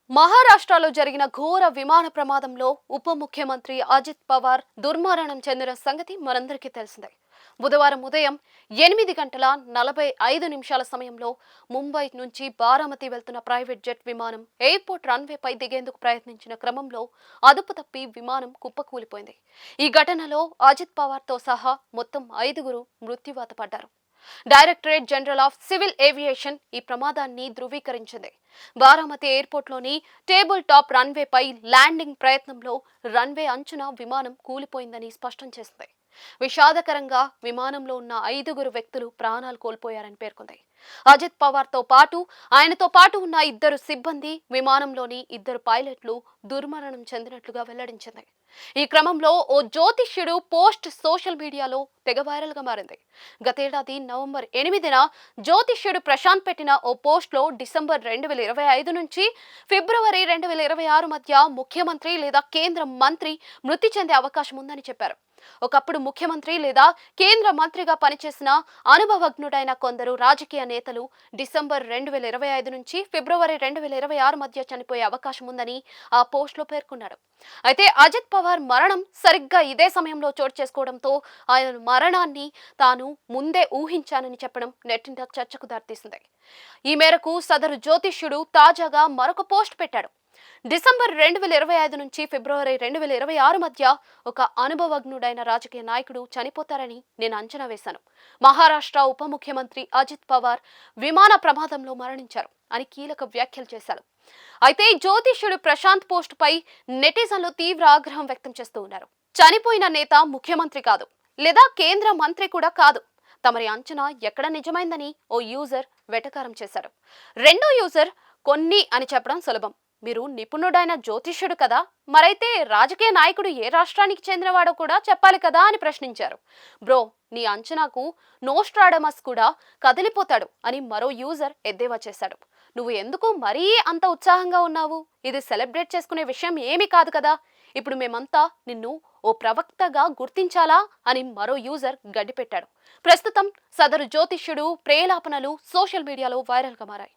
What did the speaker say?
మహారాష్ట్రలో జరిగిన ఘోర విమాన ప్రమాదంలో ఉప ముఖ్యమంత్రి అజిత్ పవార్ దుర్మరణం చెందిన సంగతి మనందరికీ తెలిసిందే. బుధవారం ఉదయం 8 గంటల 45 నిమిషాల సమయంలో ముంబై నుంచి బారామతి వెళ్తున్న ప్రైవేట్ జెట్ విమానం ఎయిర్పోర్ట్ రన్వేపై దిగేందుకు ప్రయత్నించిన క్రమంలో అదుపు తప్పి విమానం కుప్పకూలిపోయింది. ఈ ఘటనలో అజిత్ పవార్తో సహా మొత్తం 5గురు మృత్యువాత పడ్డారు. Directorate general of civil aviation ఈ ప్రమాదాన్ని ధృవీకరించింది. బారామతి ఎయిర్పోర్ట్లోని టేబుల్ టాప్ రన్వేపై ల్యాండింగ్ ప్రయత్నంలో రన్వే అంచున విమానం కూలిపోయిందని స్పష్టం చేసింది. విషాదకరంగా విమానంలో ఉన్న 5గురు వ్యక్తులు ప్రాణాలు కోల్పోయారని పేర్కొంది. అజిత్ పవార్తో పాటు ఆయనతో పాటు ఉన్న 2 సిబ్బంది, విమానంలోని 2 పైలట్లు దుర్మరణం చెందినట్లుగా వెల్లడించింది. ఈ క్రమంలో ఓ జ్యోతిష్యుడు పోస్ట్ సోషల్ మీడియాలో తెగ వైరల్ గా మారింది. గతేడాది నవంబర్ 8న జ్యోతిష్యుడు ప్రశాంత్ పెట్టిన ఓ పోస్ట్ లో డిసెంబర్ 2025 నుంచి ఫిబ్రవరి 2026 మధ్య ముఖ్యమంత్రి లేదా కేంద్ర మంత్రి మృతి చెందే అవకాశం ఉందని చెప్పారు. ఒకప్పుడు ముఖ్యమంత్రి లేదా కేంద్ర మంత్రిగా పనిచేసిన అనుభవజ్ఞుడైన కొందరు రాజకీయ నేతలు డిసెంబర్ 2025 నుంచి ఫిబ్రవరి 2026 మధ్య చనిపోయే అవకాశం ఉందని ఆ పోస్ట్ లో పేర్కొన్నాడు. అయితే అజిత్ పవార్ మరణం సరిగ్గా ఇదే సమయంలో చోటు చేసుకోవడంతో ఆయన మరణాన్ని తాను ముందే ఊహించానని చెప్పడం నెట్టింట చర్చకు దారితీసింది. ఈ మేరకు సదరు జ్యోతిష్యుడు తాజాగా మరొక పోస్ట్ పెట్టాడు. డిసెంబర్ 2025 నుంచి ఫిబ్రవరి 2026 మధ్య ఒక అనుభవజ్ఞుడైన రాజకీయ నాయకుడు చనిపోతారని నేను అంచనా వేశాను. మహారాష్ట్ర ఉప ముఖ్యమంత్రి అజిత్ పవార్ విమాన ప్రమాదంలో మరణించారు అని కీలక వ్యాఖ్యలు చేశారు. అయితే జ్యోతిష్యుడు ప్రశాంత్ పోస్ట్ పై నెటిజన్లు తీవ్ర ఆగ్రహం వ్యక్తం చేస్తూ ఉన్నారు. చనిపోయిన నేత ముఖ్యమంత్రి కాదు, లేదా కేంద్ర మంత్రి కూడా కాదు. తమరి అంచనా ఎక్కడ నిజమైందని ఓ యూజర్ వెటకారం చేశాడు. రెండో యూజర్ కొన్ని అని చెప్పడం సులభం, మీరు నిపుణుడైన జ్యోతిష్యుడు కదా, మరైతే రాజకీయ నాయకుడు ఏ రాష్ట్రానికి చెందినవాడో కూడా చెప్పాలి కదా అని ప్రశ్నించారు. బ్రో, నీ అంచనాకు నోస్ట్రాడమస్ కూడా కదిలిపోతాడు అని మరో యూజర్ ఎద్దేవా చేశాడు. నువ్వు ఎందుకు మరీ అంత ఉత్సాహంగా ఉన్నావు? ఇది సెలబ్రేట్ చేసుకునే విషయం ఏమీ కాదు కదా. ఇప్పుడు మేమంతా నిన్ను ఓ ప్రవక్తగా గుర్తించాలా అని మరో యూజర్ గడ్డిపెట్టాడు. ప్రస్తుతం సదరు జ్యోతిష్యుడు ప్రేలాపనలు సోషల్ మీడియాలో వైరల్ గా మారాయి.